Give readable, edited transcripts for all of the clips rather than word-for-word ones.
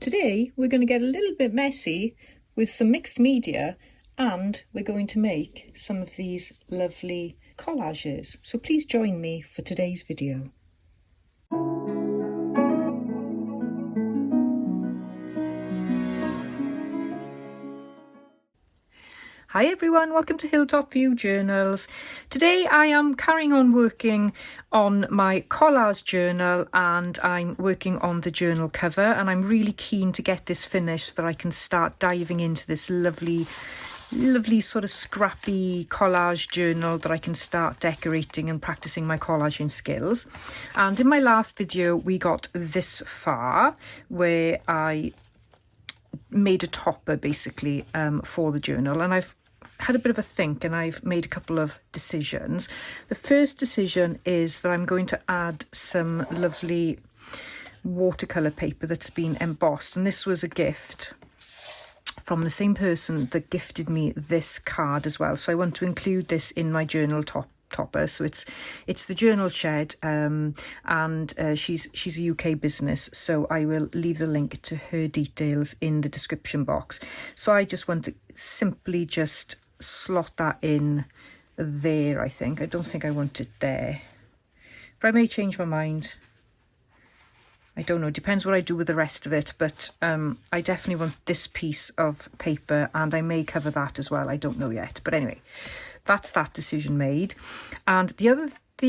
Today we're going to get a little bit messy with some mixed media, and we're going to make some of these lovely collages. So please join me for today's video. Hi everyone, welcome to Hilltop View Journals. Today I am carrying on working on my collage journal, and I'm working on the journal cover, and I'm really keen to get this finished so that I can start diving into this lovely sort of scrappy collage journal that I can start decorating and practicing my collaging skills. And in my last video we got this far where I made a topper basically for the journal, and I've had a bit of a think and I've made a couple of decisions. The first decision is that I'm going to add some lovely watercolour paper that's been embossed, and this was a gift from the same person that gifted me this card as well, so I want to include this in my journal topper. So it's the Journal Shed, and she's a UK business, so I will leave the link to her details in the description box. So I just want to simply just slot that in there. I don't think I want it there, but I may change my mind. I don't know, it depends what I do with the rest of it, but I definitely want this piece of paper, and I may cover that as well, I don't know yet. But anyway, that's that decision made. And the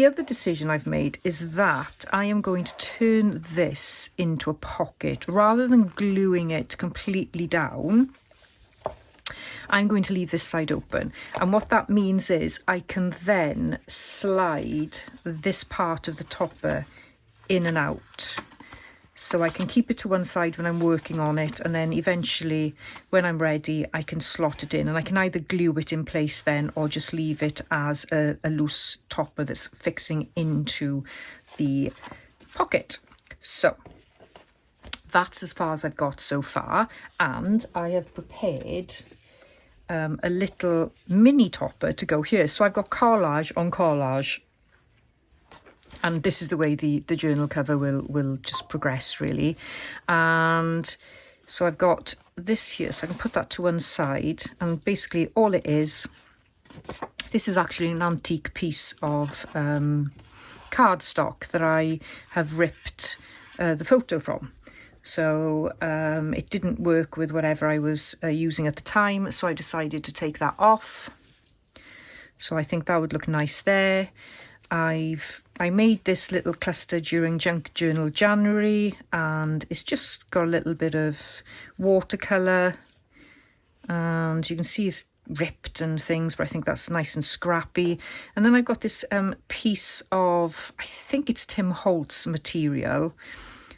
other decision I've made is that I am going to turn this into a pocket. Rather than gluing it completely down, I'm going to leave this side open, and what that means is I can then slide this part of the topper in and out. So I can keep it to one side when I'm working on it, and then eventually when I'm ready I can slot it in, and I can either glue it in place then or just leave it as a loose topper that's fixing into the pocket. So that's as far as I've got so far, and I have prepared a little mini topper to go here. So I've got collage on collage, and this is the way the journal cover will just progress really. And so I've got this here, so I can put that to one side, and basically all it is, this is actually an antique piece of cardstock that I have ripped the photo from. So it didn't work with whatever I was using at the time, so I decided to take that off. So I think that would look nice there. I made this little cluster during Junk Journal January, and it's just got a little bit of watercolour, and you can see it's ripped and things, but I think that's nice and scrappy. And then I've got this piece of, I think it's Tim Holtz material,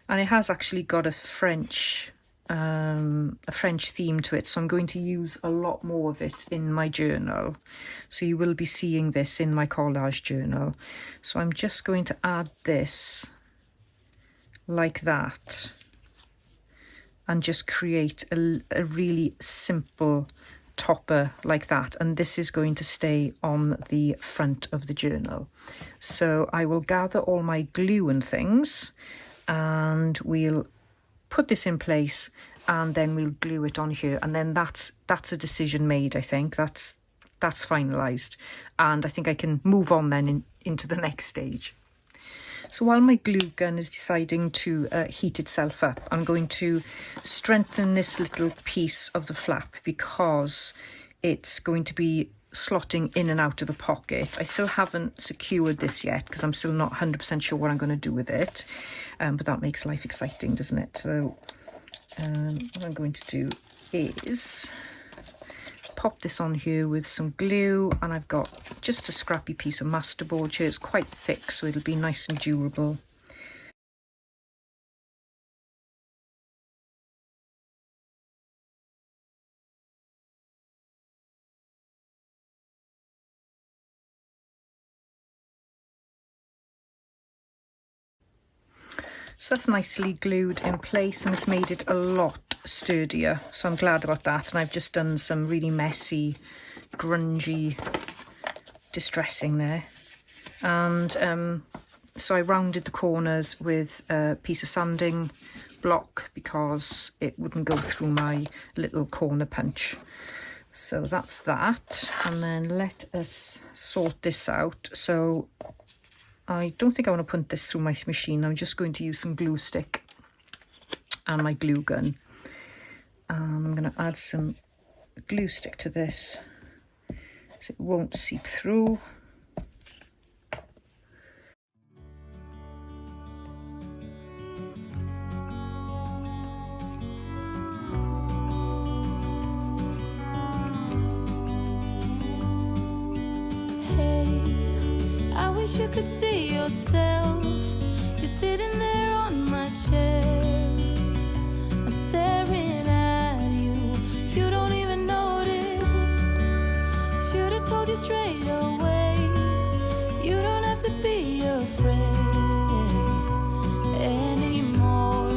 and it has actually got a French theme to it, so I'm going to use a lot more of it in my journal. So you will be seeing this in my collage journal. So I'm just going to add this like that and just create a really simple topper like that, and this is going to stay on the front of the journal. So I will gather all my glue and things, and we'll put this in place, and then we'll glue it on here, and then that's a decision made. I think that's finalized, and I think I can move on then into the next stage. So while my glue gun is deciding to heat itself up, I'm going to strengthen this little piece of the flap because it's going to be slotting in and out of a pocket. I still haven't secured this yet because I'm still not 100% sure what I'm going to do with it, but that makes life exciting, doesn't it? So what I'm going to do is pop this on here with some glue, and I've got just a scrappy piece of masterboard here. It's quite thick, so it'll be nice and durable. So that's nicely glued in place, and it's made it a lot sturdier, so I'm glad about that. And I've just done some really messy, grungy distressing there, and so I rounded the corners with a piece of sanding block because it wouldn't go through my little corner punch. So that's that, and then let us sort this out. So I don't think I want to put this through my machine. I'm just going to use some glue stick and my glue gun. And I'm going to add some glue stick to this so it won't seep through. You could see yourself just sitting there on my chair. I'm staring at you, you don't even notice. Should have told you straight away, you don't have to be afraid anymore.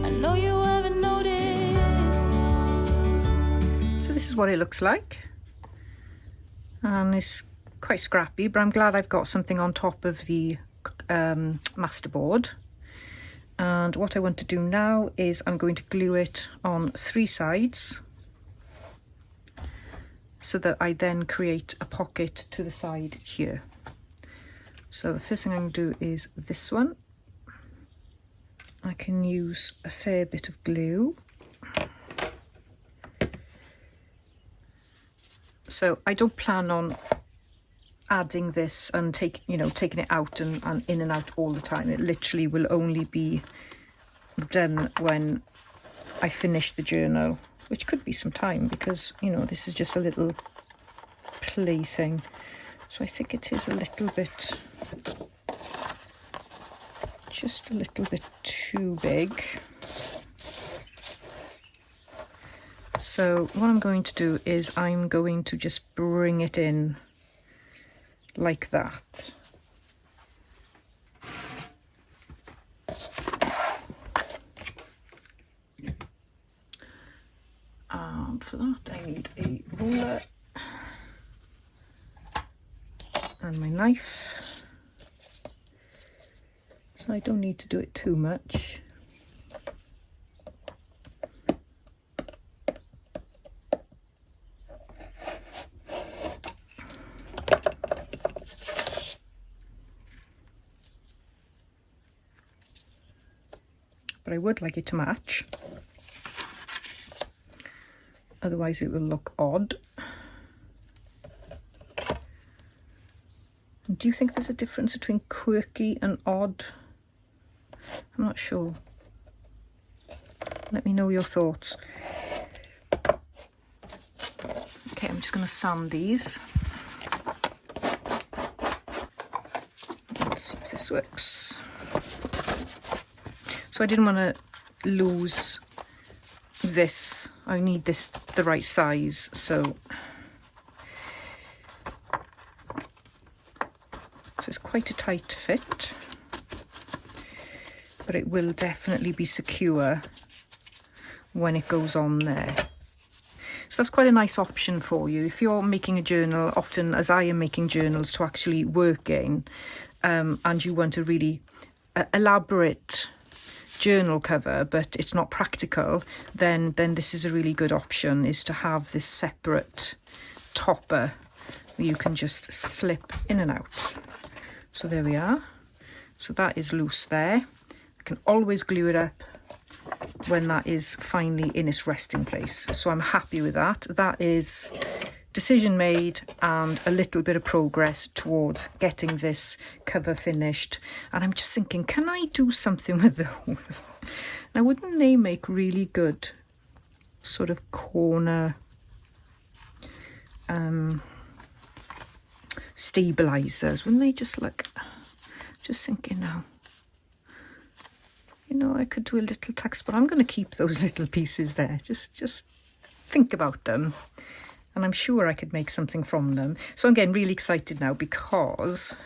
I know you haven't noticed. So this is what it looks like, and it's quite scrappy, but I'm glad I've got something on top of the masterboard. And what I want to do now is I'm going to glue it on 3 sides so that I then create a pocket to the side here. So the first thing I'm going to do is this one. I can use a fair bit of glue. So I don't plan on adding this and taking it out and in and out all the time. It literally will only be done when I finish the journal, which could be some time because this is just a little play thing. So I think it is just a little bit too big. So what I'm going to do is I'm going to just bring it in like that. And for that I need a ruler and my knife. So I don't need to do it too much. But I would like it to match, otherwise it will look odd. And do you think there's a difference between quirky and odd? I'm not sure. Let me know your thoughts. Okay, I'm just going to sand these. Let's see if this works. So I didn't want to lose this. I need this the right size. So it's quite a tight fit, but it will definitely be secure when it goes on there. So that's quite a nice option for you if you're making a journal, often as I am making journals to actually work in, and you want a really elaborate journal cover but it's not practical, then this is a really good option, is to have this separate topper where you can just slip in and out. So there we are. So that is loose there. I can always glue it up when that is finally in its resting place. So I'm happy with that. That is decision made and a little bit of progress towards getting this cover finished. And I'm just thinking, can I do something with those? Now, wouldn't they make really good sort of corner stabilizers? Wouldn't they just look? Just thinking now, I could do a little text, but I'm going to keep those little pieces there. Just think about them. And I'm sure I could make something from them. So I'm getting really excited now because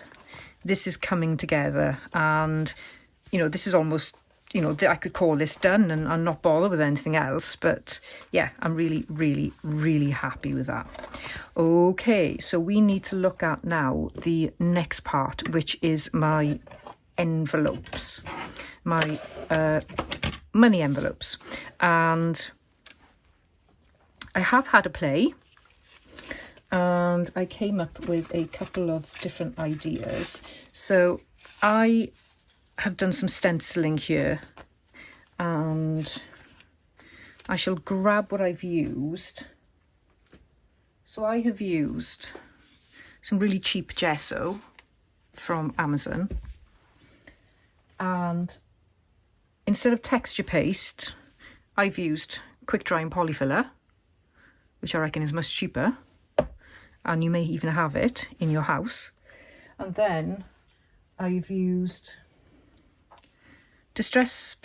this is coming together, and this is almost, I could call this done and not bother with anything else. But yeah, I'm really, really, really happy with that. Okay, so we need to look at now the next part, which is my envelopes, my money envelopes. And I have had a play, and I came up with a couple of different ideas. So I have done some stenciling here, and I shall grab what I've used. So I have used some really cheap gesso from Amazon, and instead of texture paste, I've used quick drying polyfiller, which I reckon is much cheaper, and you may even have it in your house. And then I've used Distress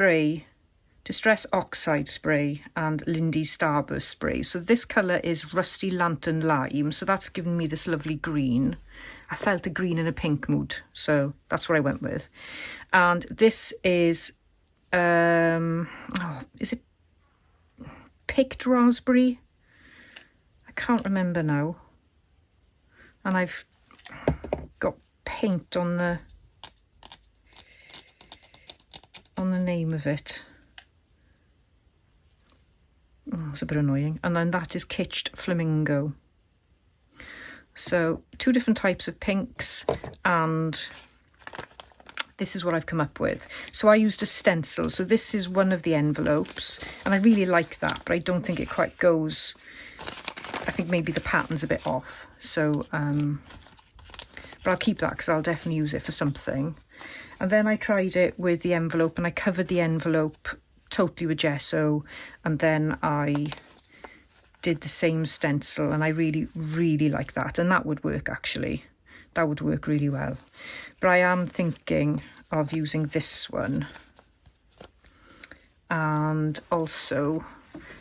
Oxide spray and Lindy's Starburst spray. So this colour is Rusty Lantern Lime, so that's given me this lovely green. I felt a green and a pink mood, so that's what I went with. And this is is it picked raspberry? I can't remember now. And I've got paint on the name of it. Oh, it's a bit annoying. And then that is Kitsched Flamingo. So 2 different types of pinks, and this is what I've come up with. So I used a stencil. So this is one of the envelopes, and I really like that, but I don't think it quite goes. I think maybe the pattern's a bit off. So, but I'll keep that because I'll definitely use it for something. And then I tried it with the envelope, and I covered the envelope totally with gesso, and then I did the same stencil, and I really like that, and that would work actually. That would work really well. But I am thinking of using this one, and also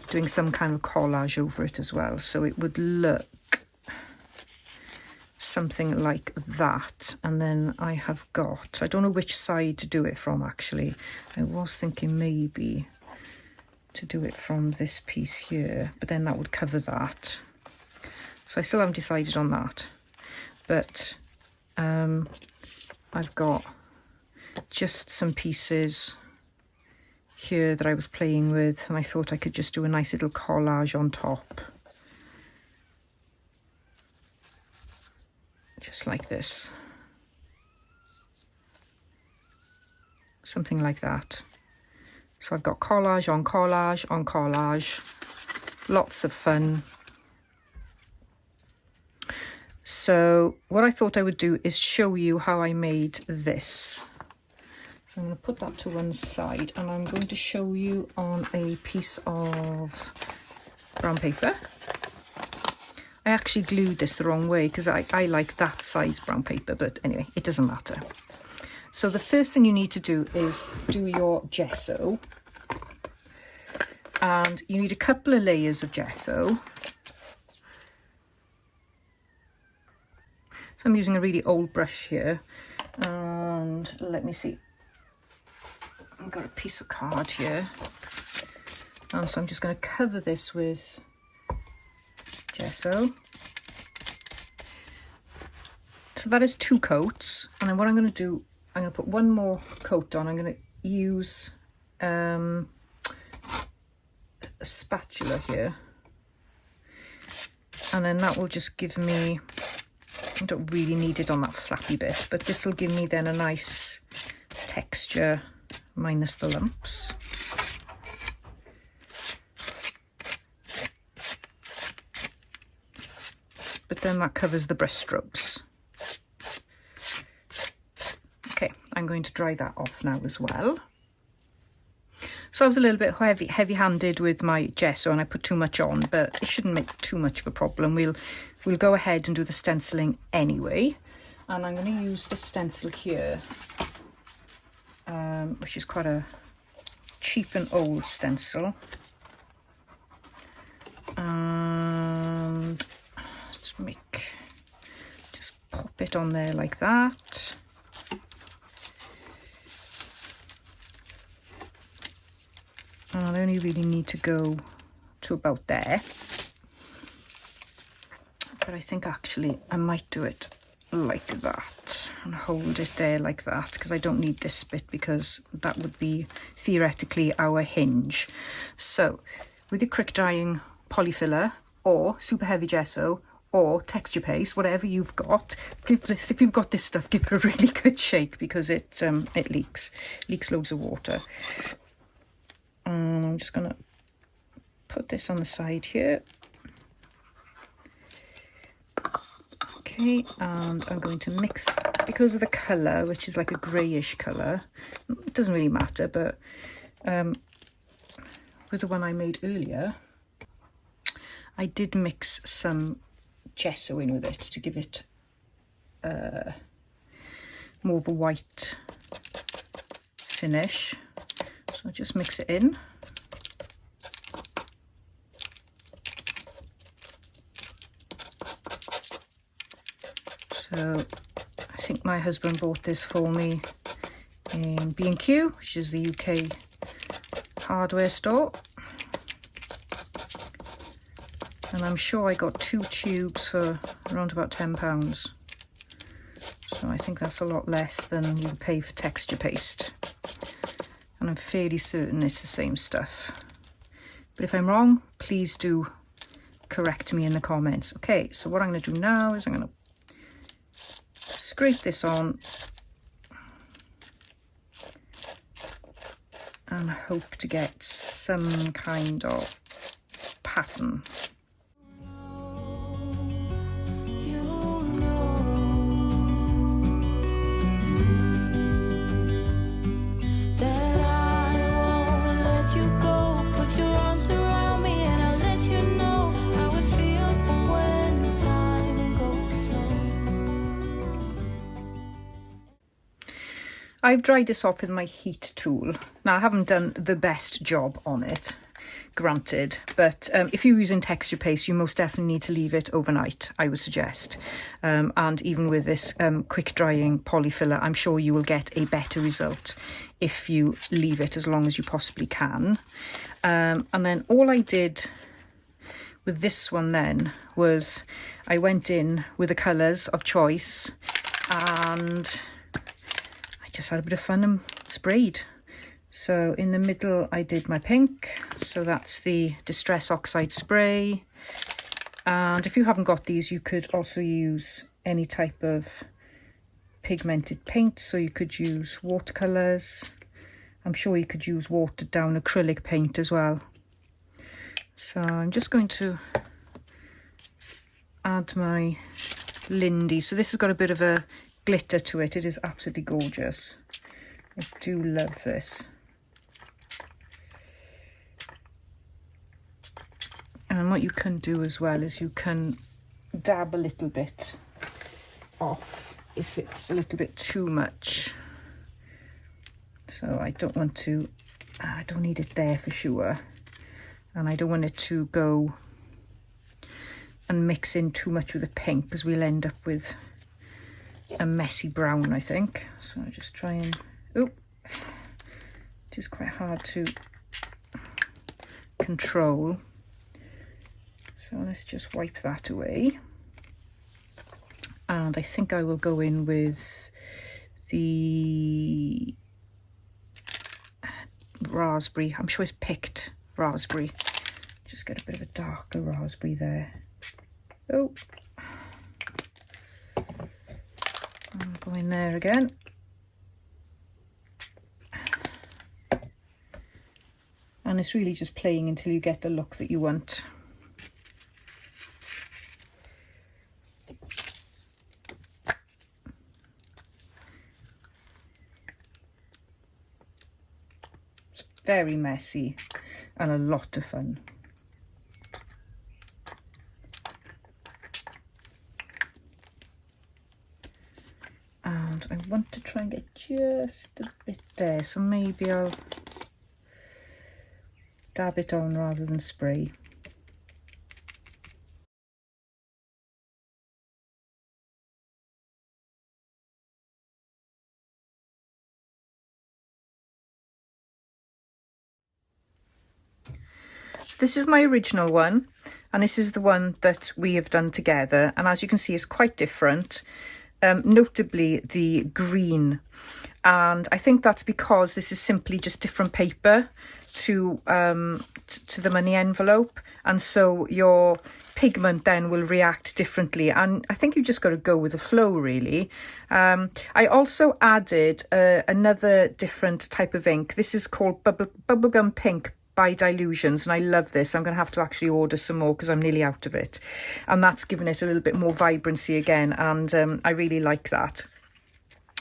doing some kind of collage over it as well, so it would look something like that. And then I have got, I don't know which side to do it from actually. I was thinking maybe to do it from this piece here, but then that would cover that. So I still haven't decided on that, but I've got just some pieces here that I was playing with, and I thought I could just do a nice little collage on top, just like this, something like that. So I've got collage on collage on collage, lots of fun. So what I thought I would do is show you how I made this. So I'm going to put that to one side, and I'm going to show you on a piece of brown paper. I actually glued this the wrong way because I like that size brown paper, but anyway, it doesn't matter. So the first thing you need to do is do your gesso, and you need a couple of layers of gesso. So I'm using a really old brush here, and let me see, I've got a piece of card here, and so I'm just going to cover this with gesso. So that is 2 coats, and then what I'm going to do, I'm going to put one more coat on. I'm going to use a spatula here, and then that will just give me, I don't really need it on that flappy bit, but this will give me then a nice texture minus the lumps. But then that covers the brush strokes. Okay, I'm going to dry that off now as well. So I was a little bit heavy-handed with my gesso, and I put too much on, but it shouldn't make too much of a problem. We'll go ahead and do the stenciling anyway. And I'm going to use the stencil here, which is quite a cheap and old stencil. And just pop it on there like that. And I only really need to go to about there, but I think actually I might do it like that. and hold it there like that, because I don't need this bit, because that would be theoretically our hinge. So with your quick drying polyfiller or super heavy gesso or texture paste, whatever you've got, give this, if you've got this stuff, give it a really good shake, because it leaks loads of water. And I'm just gonna put this on the side here. Okay, and I'm going to mix, because of the colour, which is like a greyish colour, it doesn't really matter, but with the one I made earlier, I did mix some gesso in with it to give it more of a white finish. So I'll just mix it in. So I think my husband bought this for me in B&Q, which is the UK hardware store. And I'm sure I got 2 tubes for around about £10. So I think that's a lot less than you pay for texture paste. And I'm fairly certain it's the same stuff. But if I'm wrong, please do correct me in the comments. Okay, so what I'm going to do now is I'm going to scrape this on and hope to get some kind of pattern. I've dried this off with my heat tool. Now, I haven't done the best job on it, granted, but if you're using texture paste, you most definitely need to leave it overnight, I would suggest. And even with this quick drying polyfiller, I'm sure you will get a better result if you leave it as long as you possibly can. And then all I did with this one then was I went in with the colours of choice and just had a bit of fun and sprayed. So in the middle I did my pink, so that's the Distress Oxide spray. And if you haven't got these, you could also use any type of pigmented paint, so you could use watercolours. I'm sure you could use watered down acrylic paint as well. So I'm just going to add my Lindy. So this has got a bit of a glitter to it. It is absolutely gorgeous. I do love this. And what you can do as well is you can dab a little bit off if it's a little bit too much. So I don't want to, I don't need it there for sure. And I don't want it to go and mix in too much with the pink, because we'll end up with a messy brown, I think. So I just try and, oh, it is quite hard to control. So let's just wipe that away. And I think I will go in with the raspberry. I'm sure it's picked raspberry. Just get a bit of a darker raspberry there. Oh, I'll go in there again. And it's really just playing until you get the look that you want. It's very messy and a lot of fun. And I want to try and get just a bit there, so maybe I'll dab it on rather than spray. So this is my original one, and this is the one that we have done together, and as you can see, it's quite different. notably the green. And I think that's because this is simply just different paper to the money envelope, and so your pigment then will react differently, and I think you just got to go with the flow, really. I also added another different type of ink. This is called bubblegum pink by Dilutions, and I love this. I'm going to have to actually order some more because I'm nearly out of it, and that's given it a little bit more vibrancy again, and I really like that.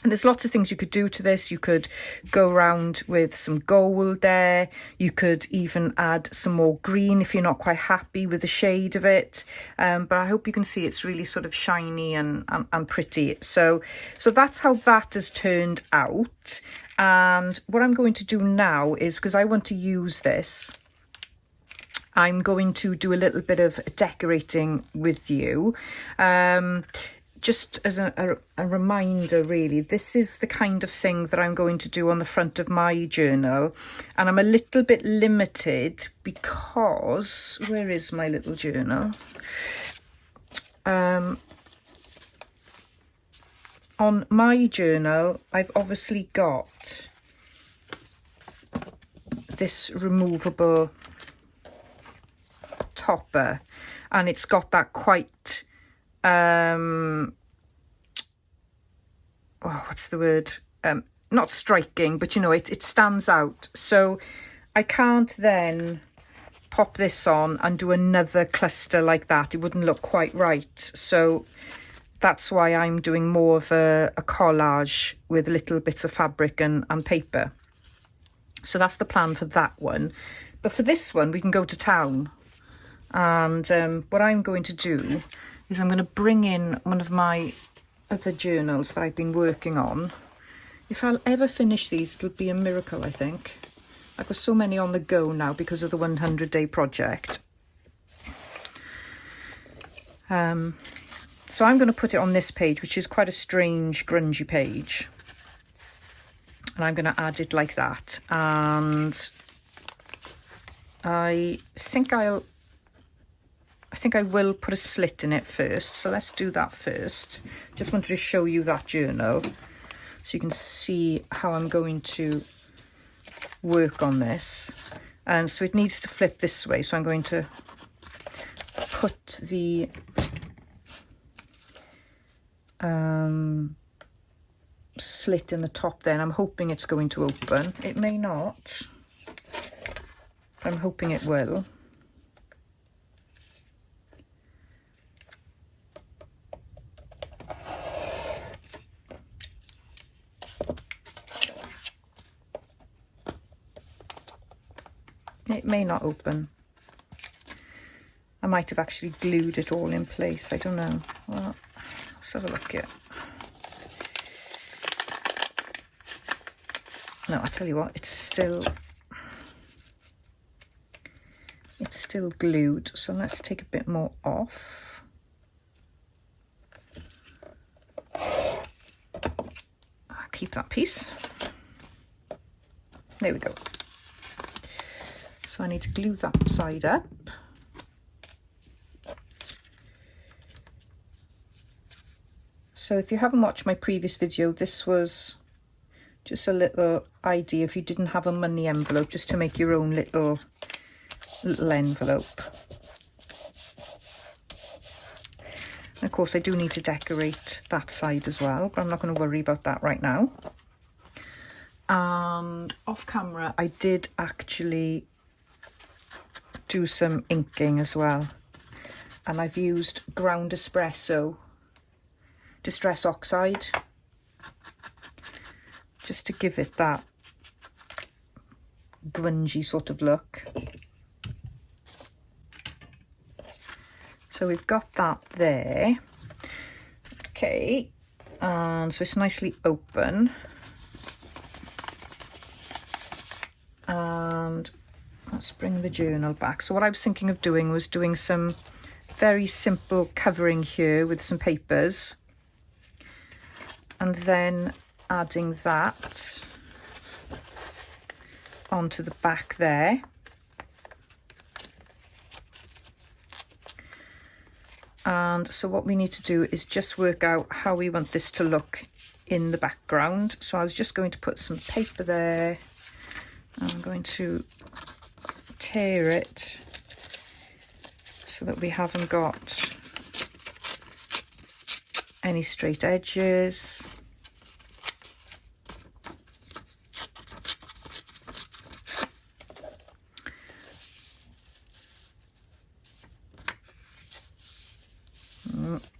And there's lots of things you could do to this. You could go around with some gold there. You could even add some more green if you're not quite happy with the shade of it. But I hope you can see it's really sort of shiny and pretty. So that's how that has turned out. And what I'm going to do now is, because I want to use this, I'm going to do a little bit of decorating with you. Just as a reminder, really, this is the kind of thing that I'm going to do on the front of my journal. And I'm a little bit limited because, where is my little journal? On my journal, I've obviously got this removable topper, and it's got that quite... what's the word? Not striking, but you know, it stands out. So I can't then pop this on and do another cluster like that. It wouldn't look quite right. So that's why I'm doing more of a collage with little bits of fabric and paper. So that's the plan for that one. But for this one, we can go to town. And what I'm going to do is I'm going to bring in one of my other journals that I've been working on. If I'll ever finish these, it'll be a miracle, I think. I've got so many on the go now because of the 100-day project. So I'm going to put it on this page, which is quite a strange, grungy page. And I'm going to add it like that. And I think I will put a slit in it first. So let's do that first. Just wanted to show you that journal so you can see how I'm going to work on this. And so it needs to flip this way. So I'm going to put the slit in the top there. And I'm hoping it's going to open. It may not, but I'm hoping it will. It may not open. I might have actually glued it all in place. I don't know. Well, let's have a look here. No, I tell you what, it's still glued. So let's take a bit more off. I'll keep that piece. There we go. So I need to glue that side up. So if you haven't watched my previous video, this was just a little idea if you didn't have a money envelope, just to make your own little envelope. And of course I do need to decorate that side as well, but I'm not going to worry about that right now. And off camera I did actually do some inking as well, and I've used ground espresso distress oxide just to give it that grungy sort of look. So we've got that there. Okay, and so it's nicely open, and let's bring the journal back. So what I was thinking of doing was doing some very simple covering here with some papers, and then adding that onto the back there. And so what we need to do is just work out how we want this to look in the background. So I was just going to put some paper there. I'm going to tear it so that we haven't got any straight edges.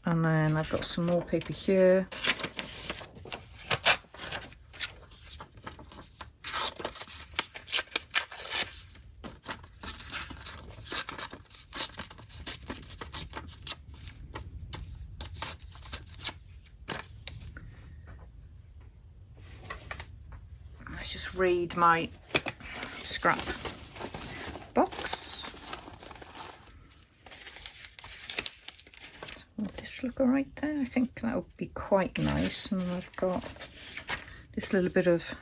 And then I've got some more paper here. Let's just read my scrap box. Would this look all right there? I think that would be quite nice. And I've got this little bit of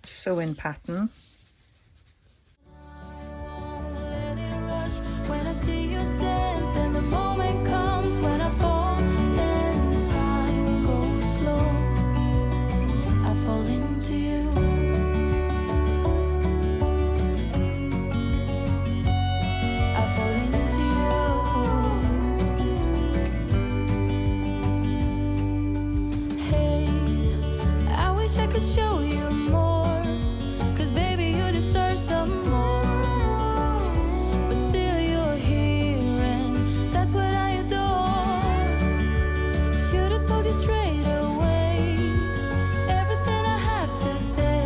sewing pattern. When I see you dance and the moment comes when I fall and time goes slow, I fall into you. I fall into you. Hey, I wish I could show you more, 'cause baby you deserve some more. But still you're here and that's what I adore. Should've told you straight away everything I have to say,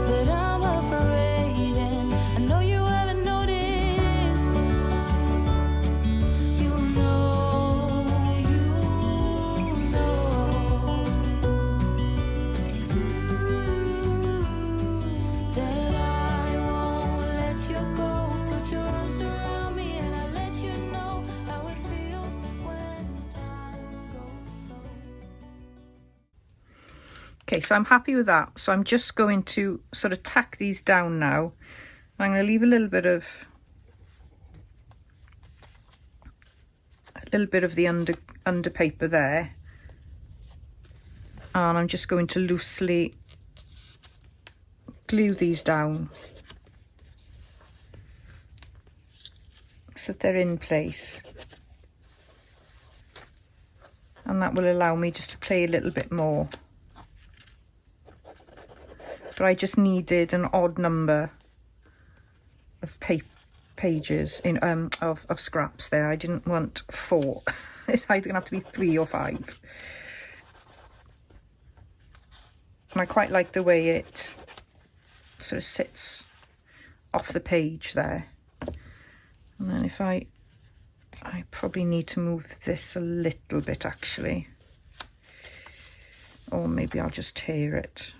but I'm afraid and I know you haven't noticed. You know that I won't let you go. Put your arms around me and I'll let you know how it feels when time goes slow. Okay, so I'm happy with that. So I'm just going to sort of tack these down now. I'm going to leave a little bit of the under paper there, and I'm just going to loosely glue these down so that they're in place, and that will allow me just to play a little bit more. But I just needed an odd number of pages in of scraps there. I didn't want 4. It's either gonna have to be 3 or 5. And I quite like the way it sort of sits off the page there. And then if I probably need to move this a little bit actually, or maybe I'll just tear it.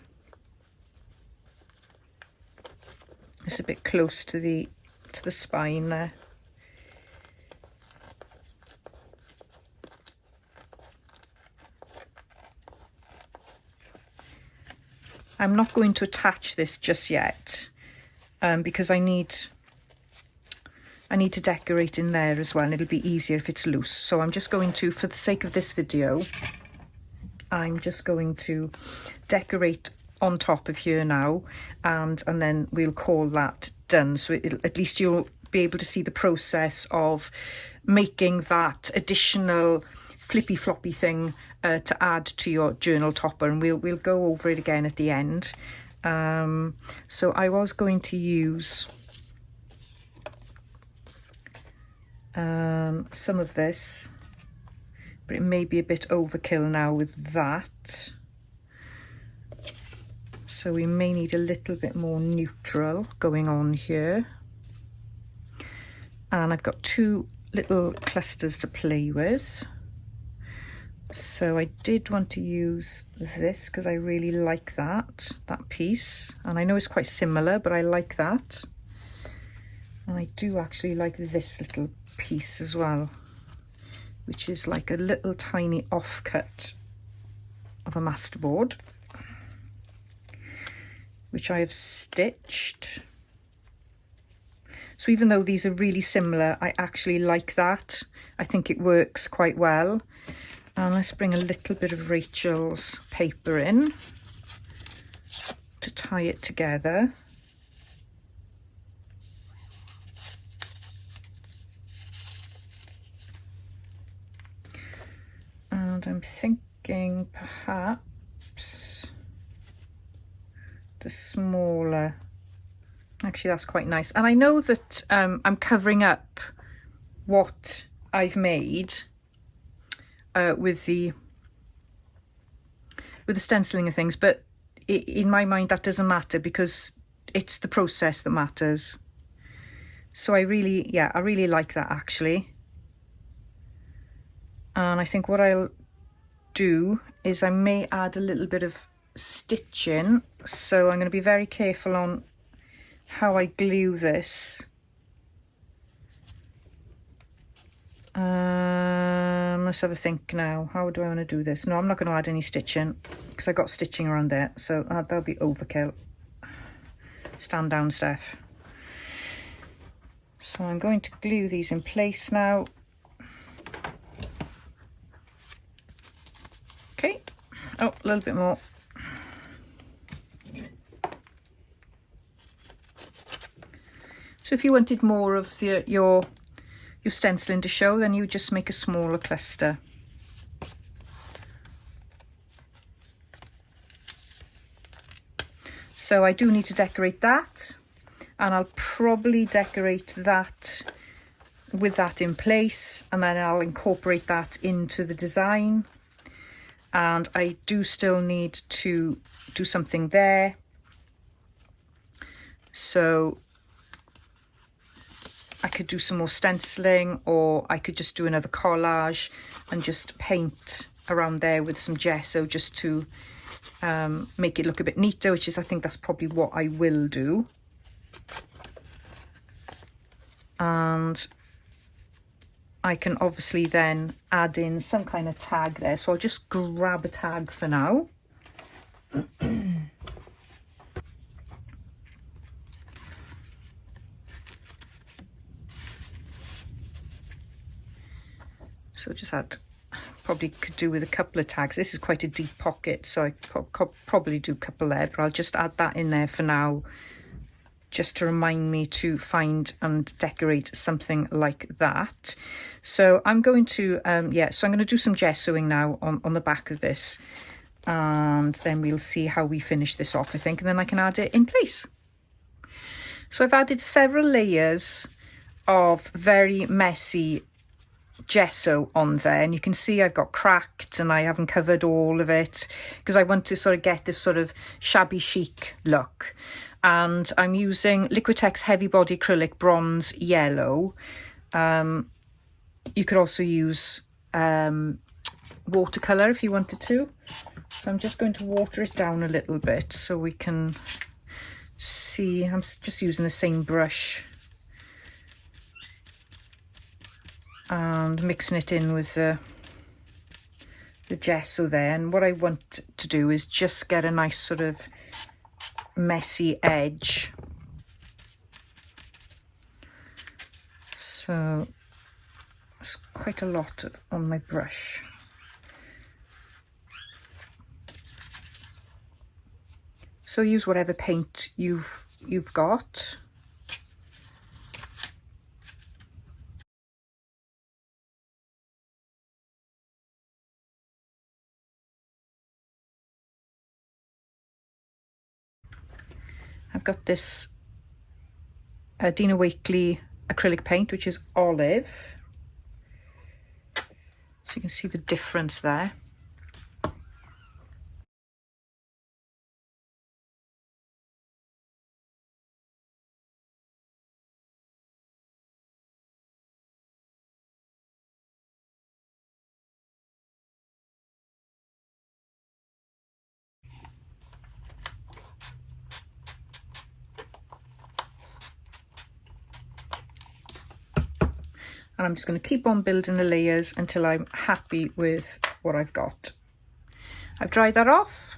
It's a bit close to the spine there. I'm not going to attach this just yet, because I need to decorate in there as well, and it'll be easier if it's loose. So I'm just going to, for the sake of this video, I'm just going to decorate on top of here now, and then we'll call that done. So at least you'll be able to see the process of making that additional flippy floppy thing to add to your journal topper, and we'll go over it again at the end. So I was going to use some of this, but it may be a bit overkill now with that. So we may need a little bit more neutral going on here. And I've got 2 little clusters to play with. So I did want to use this because I really like that piece. And I know it's quite similar, but I like that. And I do actually like this little piece as well, which is like a little tiny offcut of a masterboard, which I have stitched. So even though these are really similar, I actually like that. I think it works quite well. And let's bring a little bit of Rachel's paper in to tie it together. And I'm thinking perhaps the smaller, actually that's quite nice. And I know that I'm covering up what I've made with the stenciling and things, but in my mind that doesn't matter because it's the process that matters. So I really like that actually. And I think what I'll do is I may add a little bit of stitching, so I'm going to be very careful on how I glue this. Let's have a think now. How do I want to do this? No, I'm not going to add any stitching because I got stitching around there, so that'll be overkill. Stand down, Steph. So I'm going to glue these in place now. Okay. Oh, a little bit more. So if you wanted more of your stenciling to show, then you just make a smaller cluster. So I do need to decorate that, and I'll probably decorate that with that in place, and then I'll incorporate that into the design. And I do still need to do something there. So I could do some more stenciling, or I could just do another collage and just paint around there with some gesso just to make it look a bit neater, which is, I think that's probably what I will do. And I can obviously then add in some kind of tag there. So I'll just grab a tag for now. So just add, probably could do with a couple of tags. This is quite a deep pocket, so I could probably do a couple there, but I'll just add that in there for now, just to remind me to find and decorate something like that. So I'm going to, so I'm going to do some gessoing now on the back of this, and then we'll see how we finish this off, I think, and then I can add it in place. So I've added several layers of very messy gesso on there, and you can see I've got cracked and I haven't covered all of it because I want to sort of get this sort of shabby chic look. And I'm using Liquitex Heavy Body Acrylic Bronze Yellow. You could also use watercolour if you wanted to. So I'm just going to water it down a little bit so we can see. I'm just using the same brush and mixing it in with the gesso there. And what I want to do is just get a nice sort of messy edge. So there's quite a lot on my brush. So use whatever paint you've got. I've got this Dina Wakley acrylic paint, which is olive. So you can see the difference there. And I'm just going to keep on building the layers until I'm happy with what I've got. I've dried that off,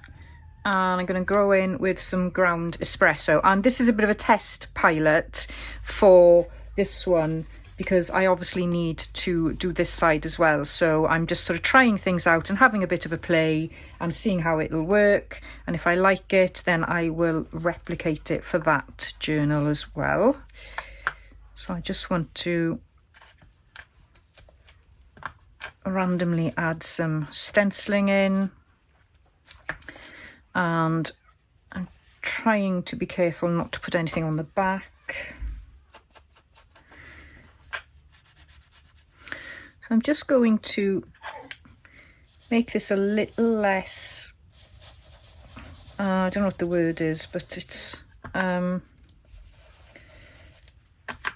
and I'm going to go in with some ground espresso. And this is a bit of a test pilot for this one because I obviously need to do this side as well. So I'm just sort of trying things out and having a bit of a play and seeing how it'll work. And if I like it, then I will replicate it for that journal as well. So I just want to randomly add some stenciling in. And I'm trying to be careful not to put anything on the back. So I'm just going to make this a little less, I don't know what the word is, but it's, I'm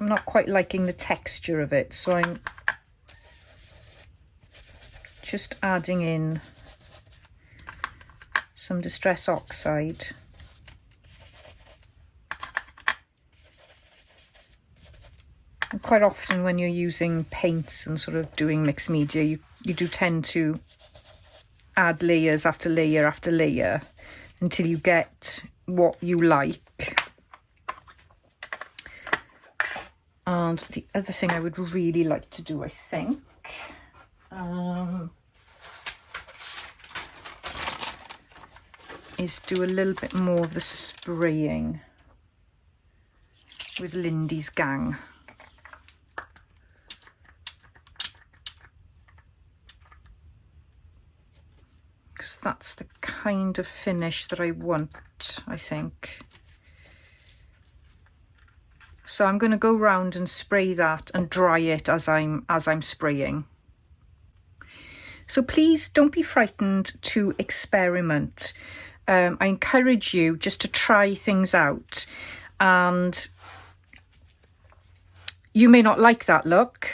not quite liking the texture of it. So I'm just adding in some Distress Oxide. And quite often when you're using paints and sort of doing mixed media, you do tend to add layers after layer after layer until you get what you like. And the other thing I would really like to do, I think, is do a little bit more of the spraying with Lindy's Gang. Because that's the kind of finish that I want, I think. So I'm going to go round and spray that and dry it as I'm spraying. So please don't be frightened to experiment. I encourage you just to try things out, and you may not like that look.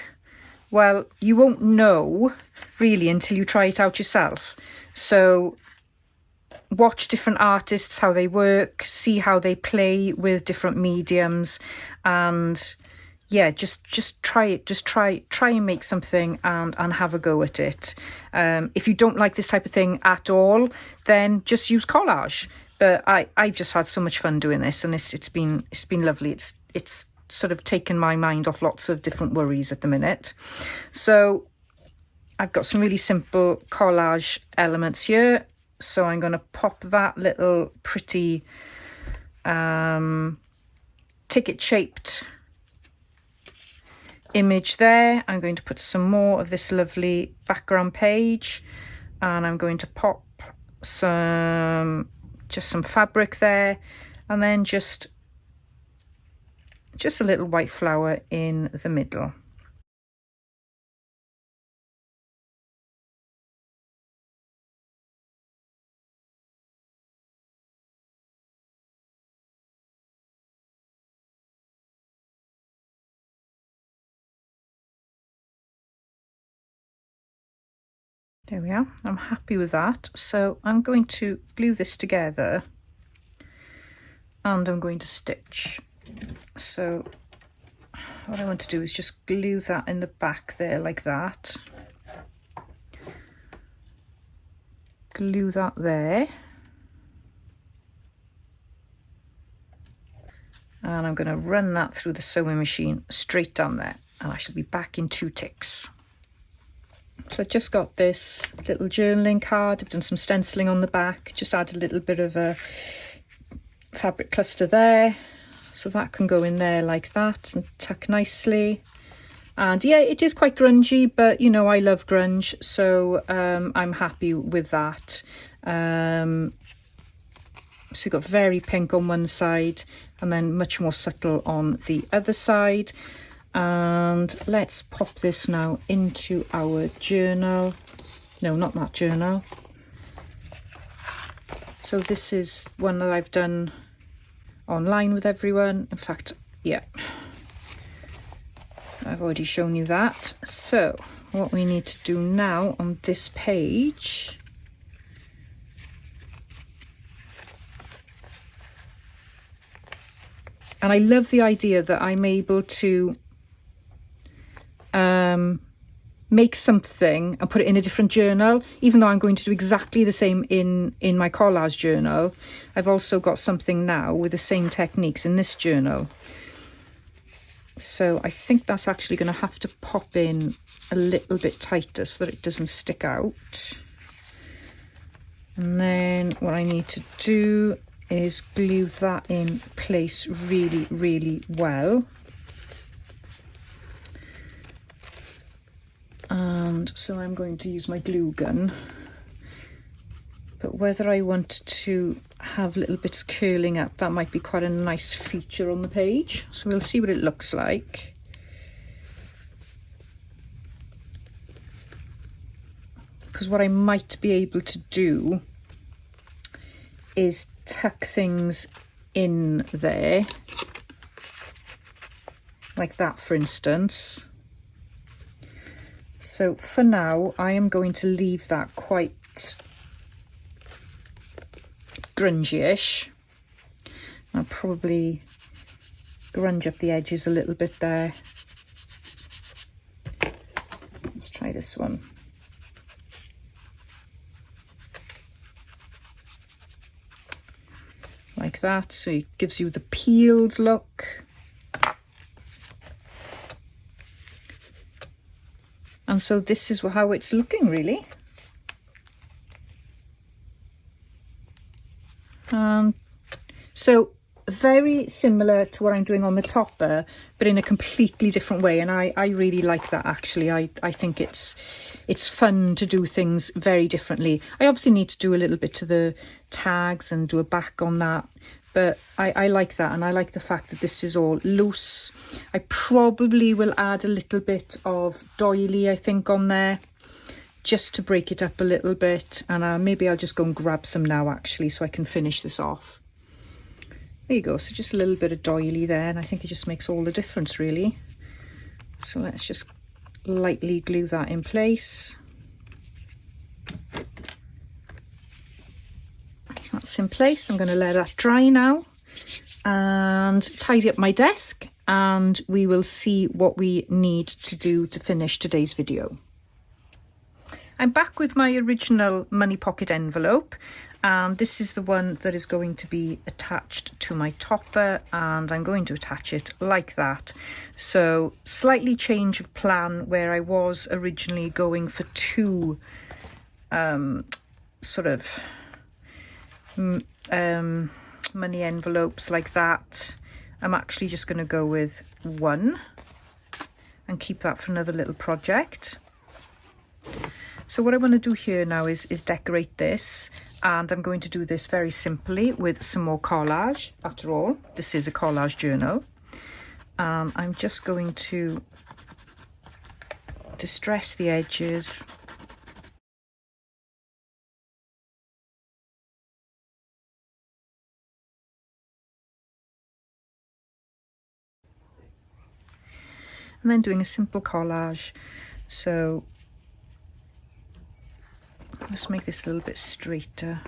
Well, you won't know really until you try it out yourself. So watch different artists, how they work, see how they play with different mediums, and yeah, just try it. Just try and make something and have a go at it. If you don't like this type of thing at all, then just use collage. But I've just had so much fun doing this, and it's been lovely. It's sort of taken my mind off lots of different worries at the minute. So I've got some really simple collage elements here. So I'm going to pop that little pretty ticket-shaped image there. I'm going to put some more of this lovely background page, and I'm going to pop some fabric there, and then just a little white flower in the middle. There we are. I'm happy with that. So I'm going to glue this together and I'm going to stitch. So what I want to do is just glue that in the back there like that. Glue that there. And I'm going to run that through the sewing machine straight down there. And I shall be back in 2 ticks. So I just got this little journaling card. I've done some stenciling on the back, just added a little bit of a fabric cluster there. So that can go in there like that and tuck nicely. And yeah, it is quite grungy, but you know, I love grunge, so I'm happy with that. So we've got very pink on one side and then much more subtle on the other side. And let's pop this now into our journal. No, not that journal. So this is one that I've done online with everyone. In fact, yeah, I've already shown you that. So what we need to do now on this page and I love the idea that I'm able to make something and put it in a different journal, even though I'm going to do exactly the same in my collage journal. I've also got something now with the same techniques in this journal. So I think that's actually going to have to pop in a little bit tighter so that it doesn't stick out. And then what I need to do is glue that in place really, really well. And so I'm going to use my glue gun. But whether I want to have little bits curling up, that might be quite a nice feature on the page. So we'll see what it looks like. Because what I might be able to do is tuck things in there, like that, for instance. So for now, I am going to leave that quite grungy-ish. I'll probably grunge up the edges a little bit there. Let's try this one. Like that, so it gives you the peeled look. And so this is how it's looking, really. So very similar to what I'm doing on the topper, but in a completely different way. And I really like that, actually. I think it's fun to do things very differently. I obviously need to do a little bit to the tags and do a back on that. But I like that, and I like the fact that this is all loose. I probably will add a little bit of doily, I think, on there, just to break it up a little bit. And maybe I'll just go and grab some now, actually, so I can finish this off. There you go, so just a little bit of doily there, and I think it just makes all the difference, really. So let's just lightly glue that in place. That's in place. I'm going to let that dry now and tidy up my desk, and we will see what we need to do to finish today's video. I'm back with my original money pocket envelope, and this is the one that is going to be attached to my topper, and I'm going to attach it like that. So slightly change of plan, where I was originally going for two sort of money envelopes like that. I'm actually just going to go with one and keep that for another little project. So what I want to do here now is decorate this, and I'm going to do this very simply with some more collage. After all, this is a collage journal. I'm just going to distress the edges. And then doing a simple collage. So let's make this a little bit straighter.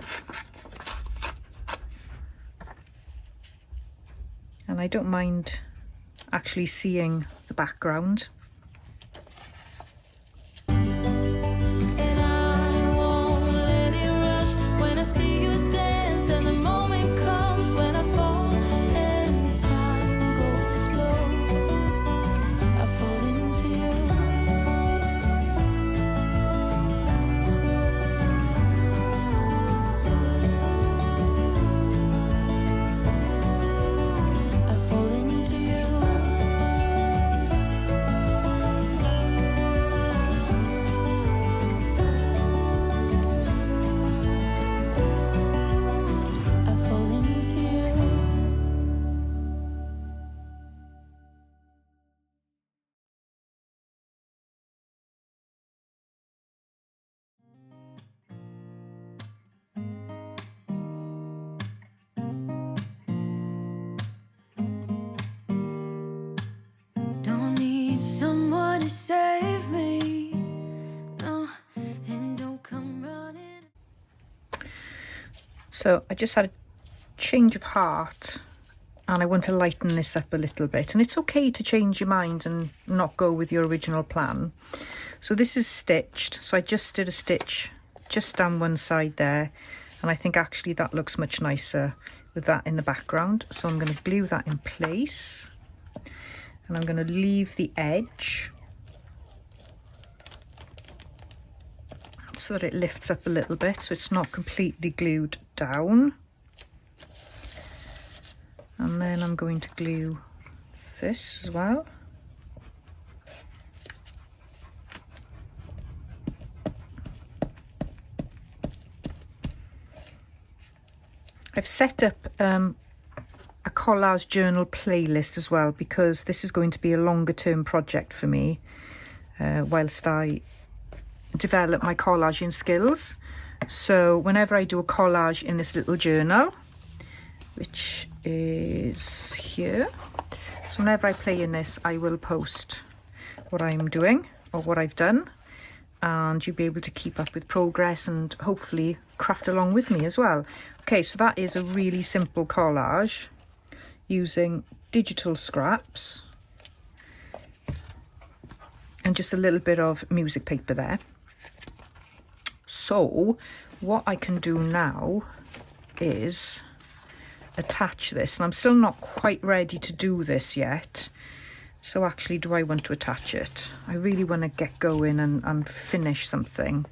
And I don't mind actually seeing the background. Someone to save me, no, and don't come running. So I just had a change of heart and I want to lighten this up a little bit. And it's okay to change your mind and not go with your original plan. So this is stitched, so I just did a stitch just down one side there, and I think actually that looks much nicer with that in the background. So I'm going to glue that in place, and I'm going to leave the edge so that it lifts up a little bit, so it's not completely glued down. And then I'm going to glue this as well. I've set up a collage journal playlist as well, because this is going to be a longer term project for me whilst I develop my collaging skills. So whenever I do a collage in this little journal, which is here, so whenever I play in this, I will post what I'm doing or what I've done, and you'll be able to keep up with progress and hopefully craft along with me as well. Okay, so that is a really simple collage using digital scraps and just a little bit of music paper there. So what I can do now is attach this, and I'm still not quite ready to do this yet. So actually, do I want to attach it? I really want to get going and finish something.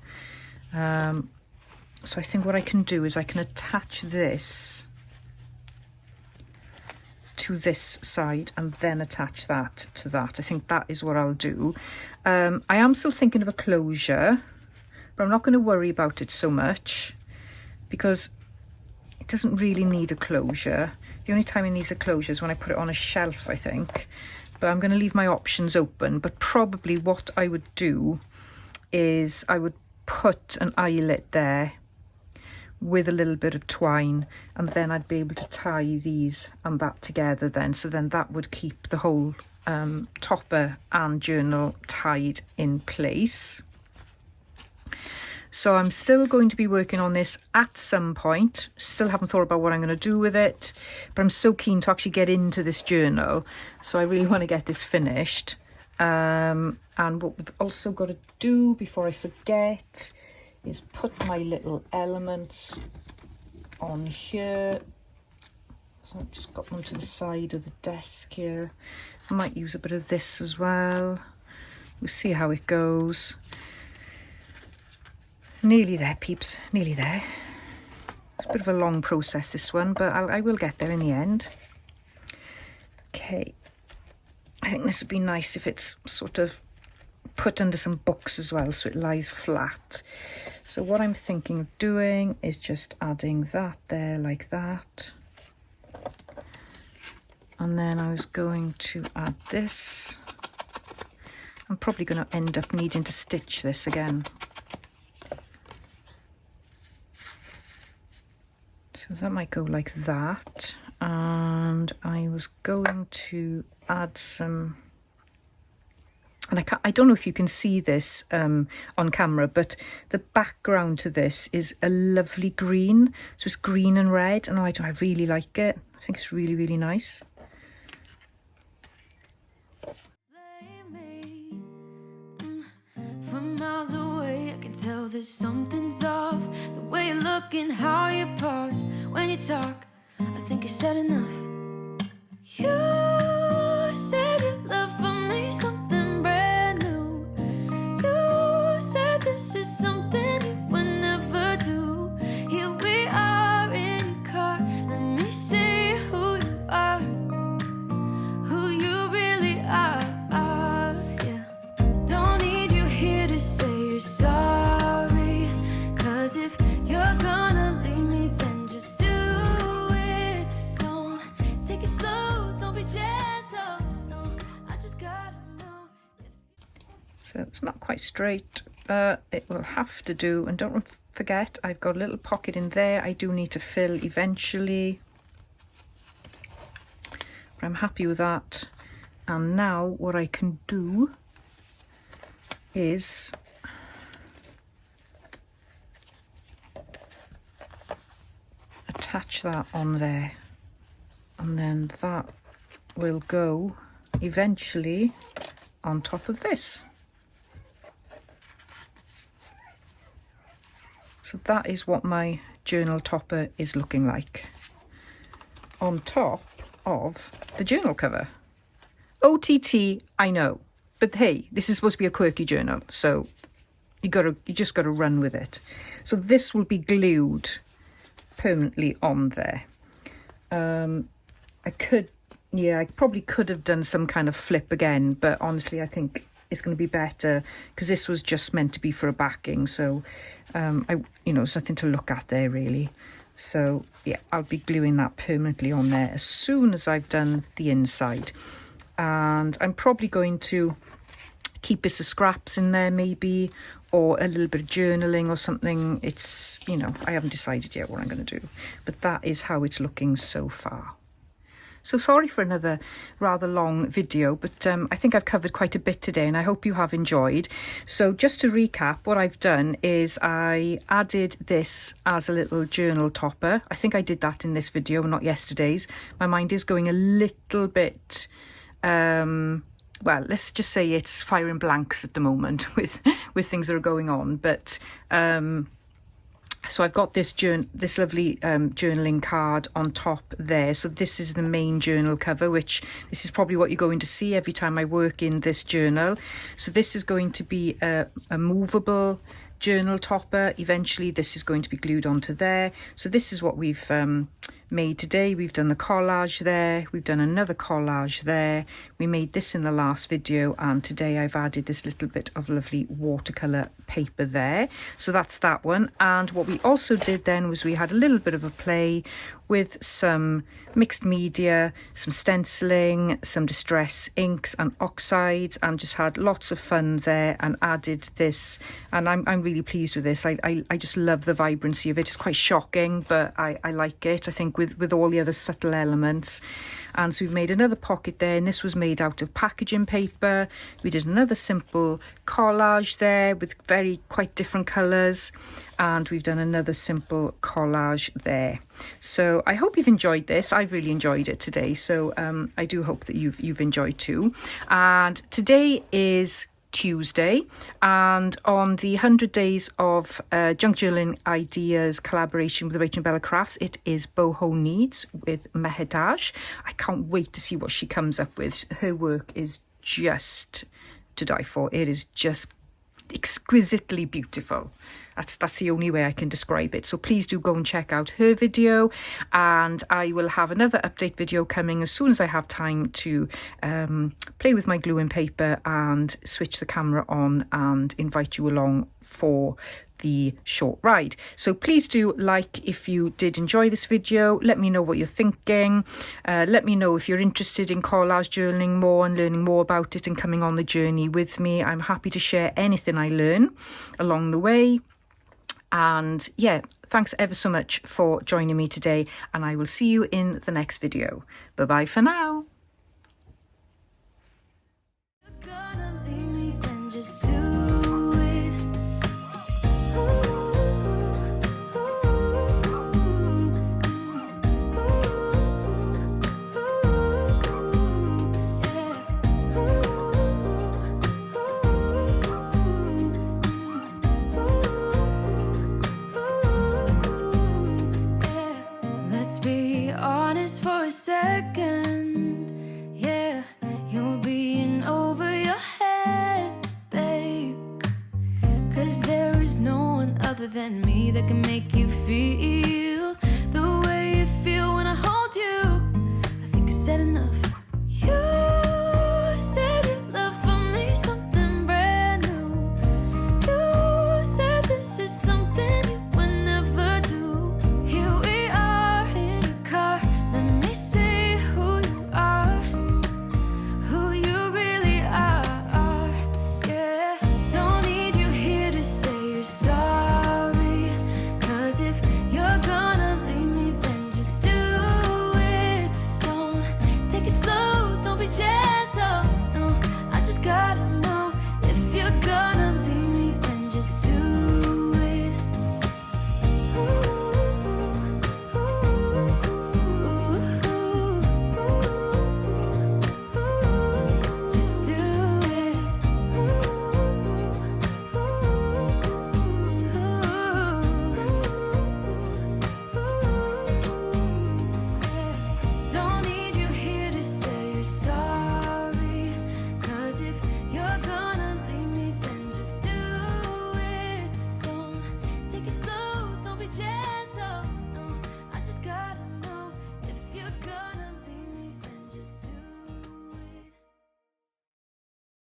So I think what I can do is I can attach this to this side and then attach that to that. I think that is what I'll do. I am still thinking of a closure, but I'm not going to worry about it so much because it doesn't really need a closure. The only time it needs a closure is when I put it on a shelf, I think. But I'm going to leave my options open. But probably what I would do is I would put an eyelet there with a little bit of twine, and then I'd be able to tie these and that together then. So then that would keep the whole topper and journal tied in place. So I'm still going to be working on this at some point. Still haven't thought about what I'm going to do with it, but I'm so keen to actually get into this journal. So I really want to get this finished. And what we've also got to do before I forget is put my little elements on here. So I've just got them to the side of the desk here. I might use a bit of this as well. We'll see how it goes. Nearly there, peeps, nearly there. It's a bit of a long process, this one, but I will get there in the end. Okay, I think this would be nice if it's sort of put under some books as well, so it lies flat. So what I'm thinking of doing is just adding that there like that. And then I was going to add this. I'm probably going to end up needing to stitch this again. So that might go like that. And I was going to add some, and I don't know if you can see this on camera, but the background to this is a lovely green. So it's green and red, and I really like it. I think it's really, really nice. From miles away, I can tell that something's off. The way you look and how you pause when you talk, I think you said enough. You said your love for me something brand new. You said this is something you would never do. Here we are in your car. Let me see who you are, who you really are. Yeah. Don't need you here to say you're sorry, 'cause if you're gonna leave me, then just do it. Don't take it slow, don't be gentle. No, I just gotta know. So it's not quite straight, but it will have to do. And don't forget, I've got a little pocket in there I do need to fill eventually. But I'm happy with that. And now what I can do is attach that on there And then that will go eventually on top of this. So that is what my journal topper is looking like on top of the journal cover. OTT, I know, but hey, this is supposed to be a quirky journal, so you just gotta run with it. So this will be glued permanently on there. I probably could have done some kind of flip again, but honestly I think it's going to be better because this was just meant to be for a backing, so it's nothing to look at there really. So yeah, I'll be gluing that permanently on there as soon as I've done the inside. And I'm probably going to keep bits of scraps in there maybe, or a little bit of journaling or something. It's, I haven't decided yet what I'm going to do, but that is how it's looking so far. So sorry for another rather long video, but I think I've covered quite a bit today and I hope you have enjoyed. So just to recap, what I've done is I added this as a little journal topper. I think I did that in this video, not yesterday's. My mind is going a little bit, well, let's just say it's firing blanks at the moment with things that are going on. But so I've got this lovely journaling card on top there. So this is the main journal cover, which this is probably what you're going to see every time I work in this journal. So this is going to be a movable journal topper. Eventually this is going to be glued onto there. So this is what we've made today. We've done the collage there, we've done another collage there, we made this in the last video, and today I've added this little bit of lovely watercolor paper there. So that's that one. And what we also did then was we had a little bit of a play with some mixed media, some stenciling, some distress inks and oxides, and just had lots of fun there and added this. And I'm really pleased with this. I just love the vibrancy of it. It's quite shocking, but I like it, I think, with all the other subtle elements. And so we've made another pocket there, and this was made out of packaging paper. We did another simple collage there with quite different colours, and we've done another simple collage there. So I hope you've enjoyed this. I've really enjoyed it today, so I do hope that you've enjoyed too. And today is Tuesday, and on the 100 days of Junk Journaling Ideas collaboration with Rachel and Bella Crafts, it is Boho Needs with Mehetaj. I can't wait to see what she comes up with. Her work is just to die for. It is just exquisitely beautiful. That's the only way I can describe it. So please do go and check out her video, and I will have another update video coming as soon as I have time to play with my glue and paper and switch the camera on and invite you along for the short ride. So please do like if you did enjoy this video. Let me know what you're thinking. Let me know if you're interested in collage journaling more and learning more about it and coming on the journey with me. I'm happy to share anything I learn along the way. And yeah, thanks ever so much for joining me today, and I will see you in the next video. Bye bye for now. For a second, yeah, you're being over your head, babe, 'cause there is no one other than me that can make you feel